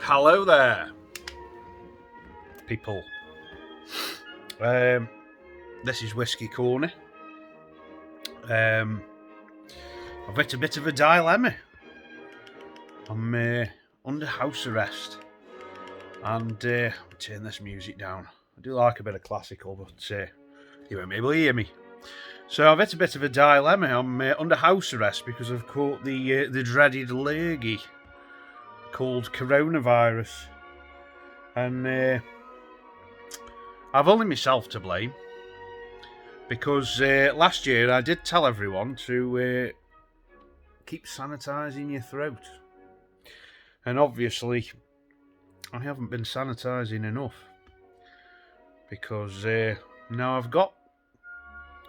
Hello there, people. This is Whiskey Corner. I've hit a bit of a dilemma. I'm under house arrest, and turn this music down. I do like a bit of classical, but you won't be able to hear me. So I've hit a bit of a dilemma. I'm under house arrest because I've caught the dreaded lurgy called coronavirus, and I've only myself to blame. Because last year I did tell everyone to keep sanitising your throat. And obviously, I haven't been sanitising enough. Because now I've got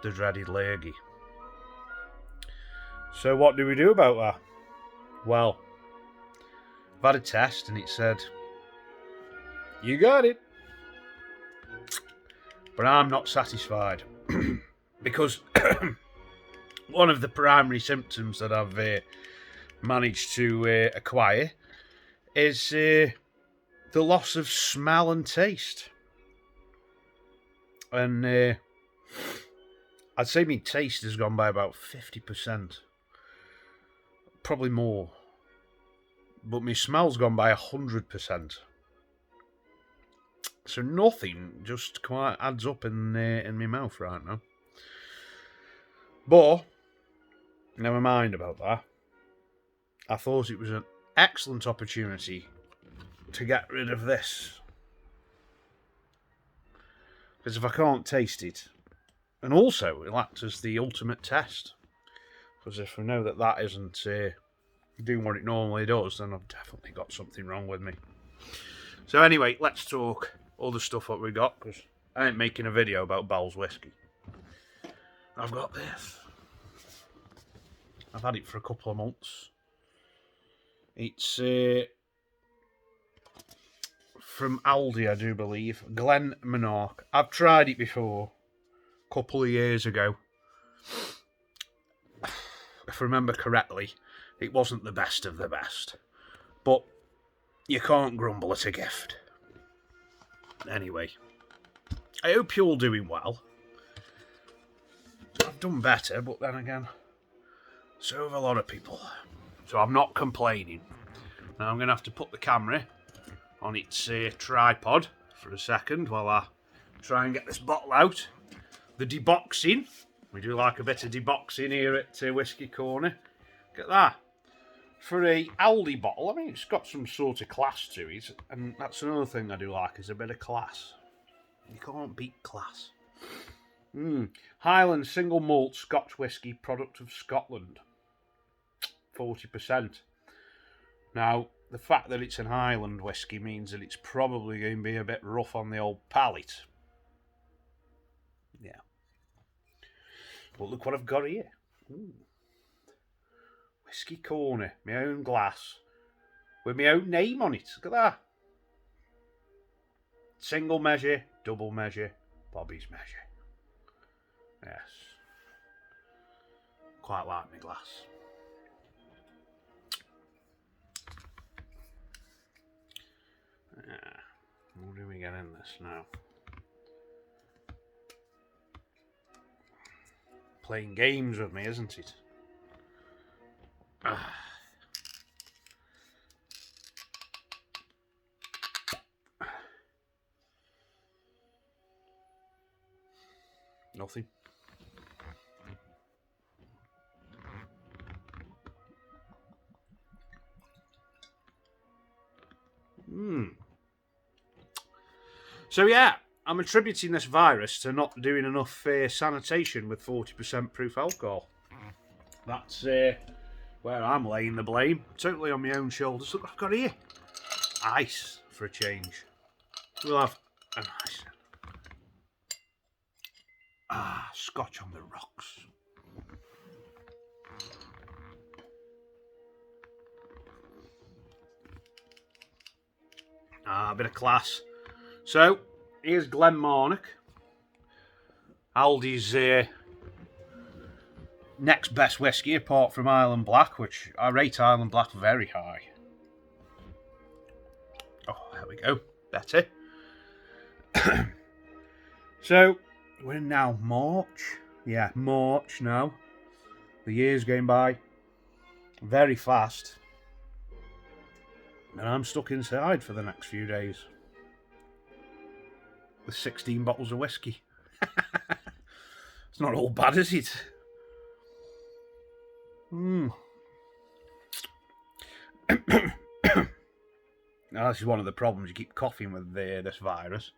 the dreaded lurgy. So what do we do about that? Well, I've had a test and it said, you got it. But I'm not satisfied. Because one of the primary symptoms that I've managed to acquire is the loss of smell and taste. And I'd say my taste has gone by about 50%. Probably more. But my smell's gone by 100%. So nothing just quite adds up in my mouth right now. But never mind about that. I thought it was an excellent opportunity to get rid of this. Because if I can't taste it, and also it'll act as the ultimate test. Because if we know that that isn't doing what it normally does, then I've definitely got something wrong with me. So anyway, let's talk all the stuff that we got, because I ain't making a video about Bell's whiskey. I've got this. I've had it for a couple of months. It's from Aldi, I do believe. Glen Monarch. I've tried it before, a couple of years ago. If I remember correctly, it wasn't the best of the best. But you can't grumble at a gift. Anyway, I hope you're all doing well. I've done better, but then again, so have a lot of people. So I'm not complaining. Now I'm going to have to put the camera on its tripod for a second while I try and get this bottle out. The deboxing. We do like a bit of deboxing here at Whiskey Corner. Look at that. For a Aldi bottle, I mean, it's got some sort of class to it, and that's another thing I do like, is a bit of class. You can't beat class. Highland single malt Scotch whisky, product of Scotland. 40%. Now, the fact that it's an Highland whisky means that it's probably going to be a bit rough on the old palate. Yeah. But look what I've got here. Whiskey Corner, my own glass, with my own name on it. Look at that. Single measure, double measure, Bobby's measure. Yes. Quite like my glass. What do we get in this now? Playing games with me, isn't it? Nothing. So yeah, I'm attributing this virus to not doing enough sanitation with 40% proof alcohol. That's where I'm laying the blame. Totally on my own shoulders. Look what I've got here. Ice, for a change. We'll have an ice. Scotch on the rocks. A bit of class. So, here's Glenmarnock. Aldi's next best whiskey, apart from Island Black, which I rate Island Black very high. Oh, there we go. Better. So, we're in now March. Yeah, March now. The year's going by very fast. And I'm stuck inside for the next few days. With 16 bottles of whiskey. It's not all bad, is it? Now, this is one of the problems. You keep coughing with this virus.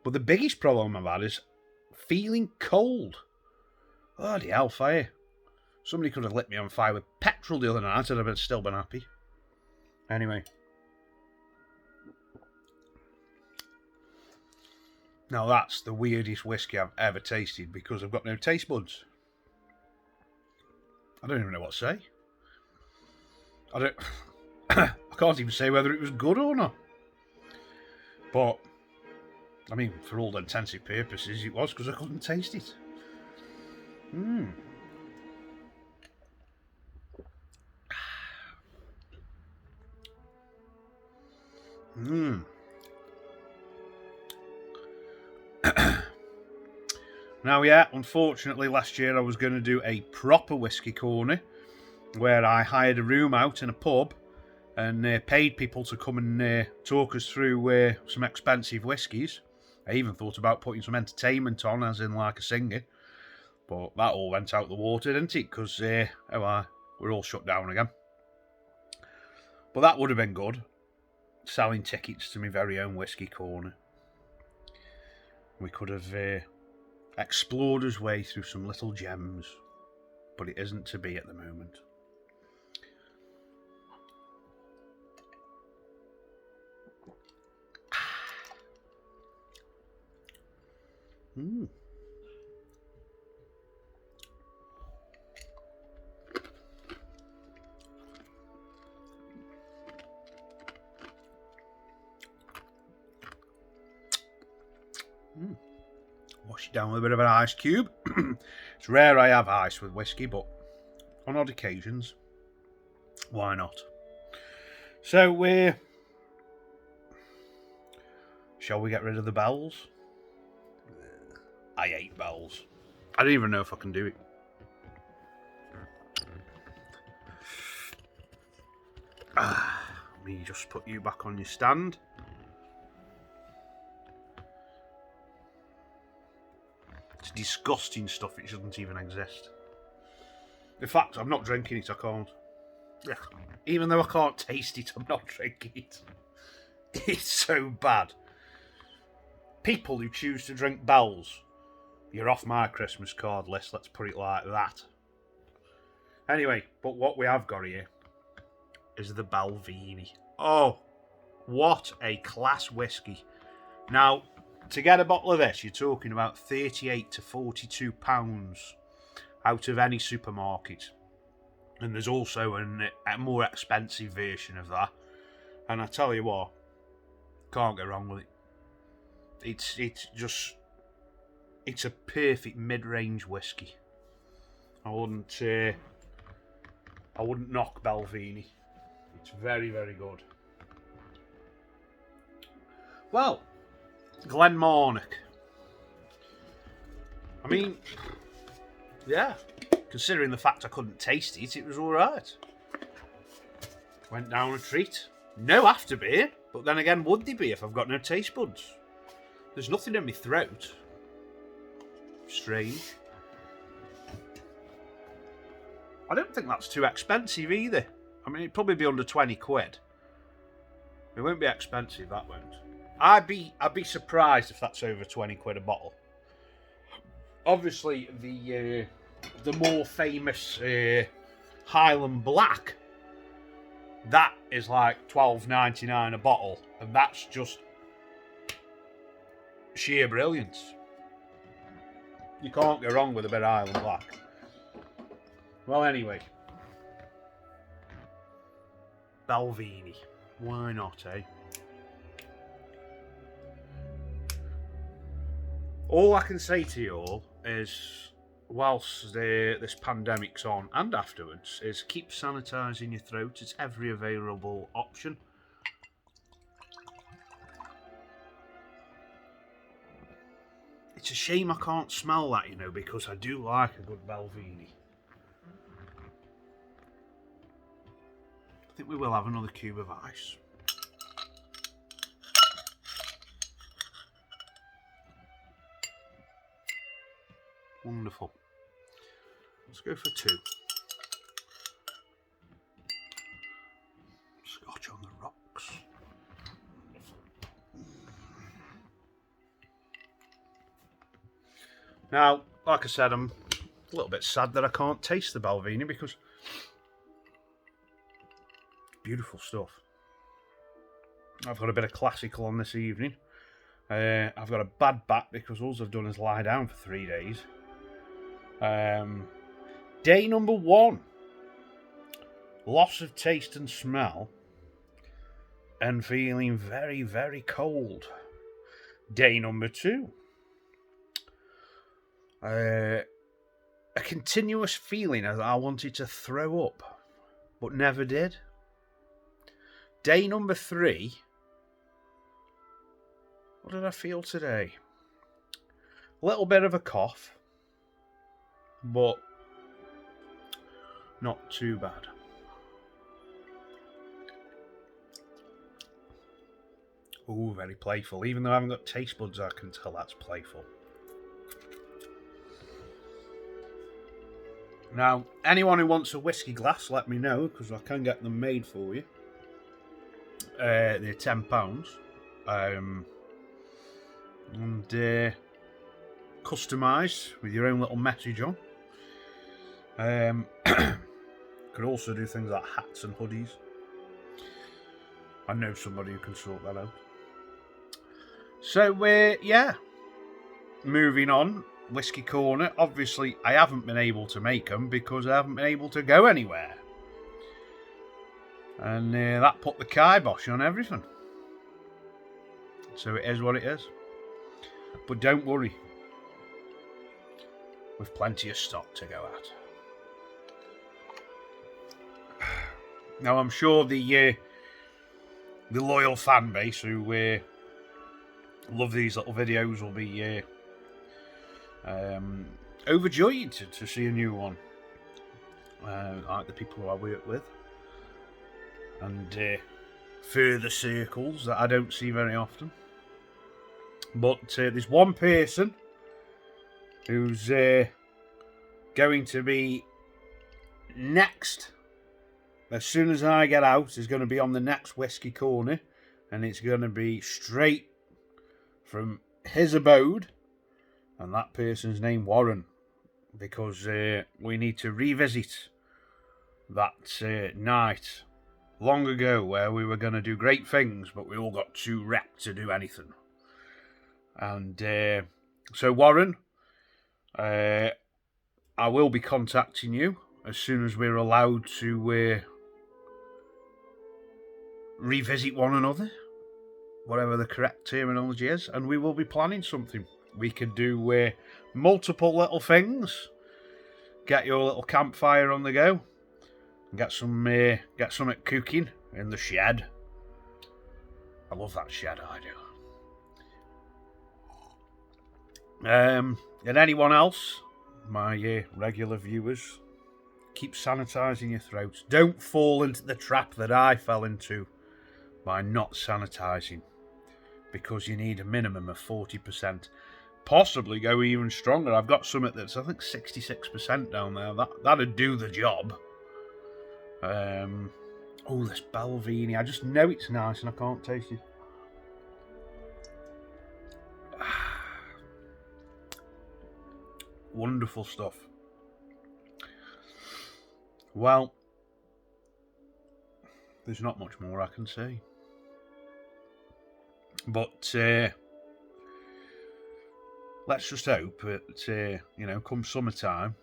But the biggest problem I've had is feeling cold. Bloody hellfire. Somebody could have lit me on fire with petrol the other night and I'd still been happy. Anyway. Now that's the weirdest whiskey I've ever tasted because I've got no taste buds. I don't even know what to say. I can't even say whether it was good or not. But, I mean, for all intensive purposes, it was because I couldn't taste it. Now, yeah, unfortunately, last year I was going to do a proper whiskey corner where I hired a room out in a pub and paid people to come and talk us through some expensive whiskies. I even thought about putting some entertainment on, as in like a singer. But that all went out the water, didn't it? Because we're all shut down again. But that would have been good. Selling tickets to my very own whiskey corner. We could have explored his way through some little gems. But it isn't to be at the moment. Wash it down with a bit of an ice cube. It's rare I have ice with whiskey, but on odd occasions, why not? So, shall we get rid of the bells? I hate bells. I don't even know if I can do it. Let me just put you back on your stand. It's disgusting stuff. It shouldn't even exist. In fact, I'm not drinking it. I can't. Even though I can't taste it, I'm not drinking it. It's so bad. People who choose to drink bells, you're off my Christmas card list. Let's put it like that. Anyway, but what we have got here is the Balvenie. Oh, what a class whiskey. Now, to get a bottle of this, you're talking about £38 to £42 out of any supermarket. And there's also a more expensive version of that. And I tell you what, can't go wrong with it. It's a perfect mid-range whiskey. I wouldn't knock Balvenie. It's very, very good. Well, Glenmarnock. I mean, yeah, considering the fact I couldn't taste it, it was alright. Went down a treat. No afterbeer, but then again, would they be if I've got no taste buds? There's nothing in my throat. Strange. I don't think that's too expensive either. I mean, it'd probably be under 20 quid. It won't be expensive, that won't. I'd be surprised if that's over 20 quid a bottle. Obviously, the more famous Highland Black, that is like $12.99 a bottle, and that's just sheer brilliance. You can't go wrong with a bit of Highland Black. Well, anyway, Balvenie, why not, eh? All I can say to you all is, whilst this pandemic's on and afterwards, is keep sanitising your throat. It's every available option. It's a shame I can't smell that, you know, because I do like a good Belvini. I think we will have another cube of ice. Wonderful. Let's go for 2. Scotch on the rocks. Now, like I said, I'm a little bit sad that I can't taste the Belvini because beautiful stuff. I've got a bit of classical on this evening. I've got a bad back because all I've done is lie down for 3 days. Day number 1. Loss of taste and smell. And feeling very, very cold. Day number 2. A continuous feeling as I wanted to throw up, but never did. Day number 3. What did I feel today? A little bit of a cough, but not too bad. Ooh, very playful. Even though I haven't got taste buds, I can tell that's playful. Now, anyone who wants a whiskey glass, let me know, because I can get them made for you. They're £10. And customised with your own little message on. Could also do things like hats and hoodies. I know somebody who can sort that out. So, yeah. Moving on. Whiskey Corner. Obviously, I haven't been able to make them because I haven't been able to go anywhere. And that put the kibosh on everything. So it is what it is. But don't worry. We've plenty of stock to go at. Now, I'm sure the loyal fan base who love these little videos will be overjoyed to see a new one, like the people who I work with, and further circles that I don't see very often. But there's one person who's going to be next. As soon as I get out, is going to be on the next Whiskey Corner, and it's going to be straight from his abode. And that person's name Warren, because we need to revisit that night long ago where we were going to do great things, but we all got too wrecked to do anything. And so Warren, I will be contacting you as soon as we're allowed to revisit one another, whatever the correct terminology is, and we will be planning something. We could do multiple little things. Get your little campfire on the go. Get something cooking in the shed. I love that shed, I do. And anyone else, my regular viewers, keep sanitising your throats. Don't fall into the trap that I fell into by not sanitising, because you need a minimum of 40%. Possibly go even stronger. I've got something that's, I think, 66% down there. That'd do the job. Oh, this Belvini. I just know it's nice and I can't taste it. Wonderful stuff. Well, there's not much more I can say. But let's just hope that, come summertime,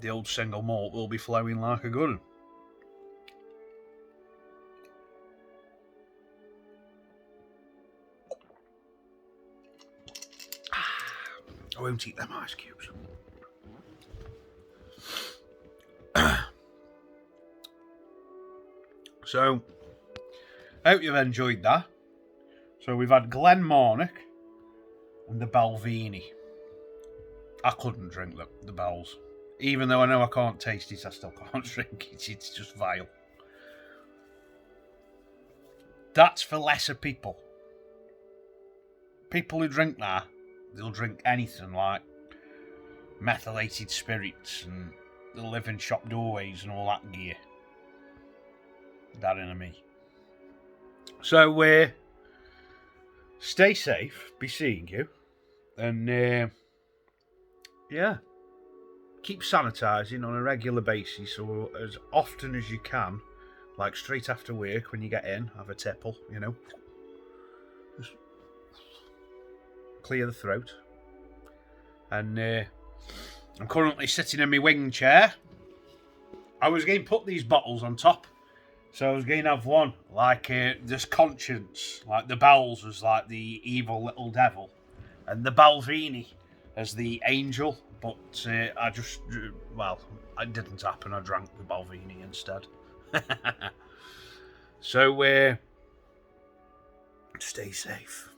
the old single malt will be flowing like a good one. I won't eat them ice cubes. So, I hope you've enjoyed that. So we've had Glenmarnock and the Balvenie. I couldn't drink the Bells. Even though I know I can't taste it, I still can't drink it. It's just vile. That's for lesser people. People who drink that, they'll drink anything like methylated spirits, and they'll live in shop doorways and all that gear. That ain't me. So, stay safe, be seeing you, and yeah, keep sanitising on a regular basis, or as often as you can, like straight after work when you get in, have a tipple, you know. Just clear the throat. And I'm currently sitting in my wing chair. I was going to put these bottles on top, so I was going to have one like this Conscience, like the Bells was like the evil little devil, and the Balvenie as the angel. But I just, well, it didn't happen. I drank the Balvenie instead. So stay safe.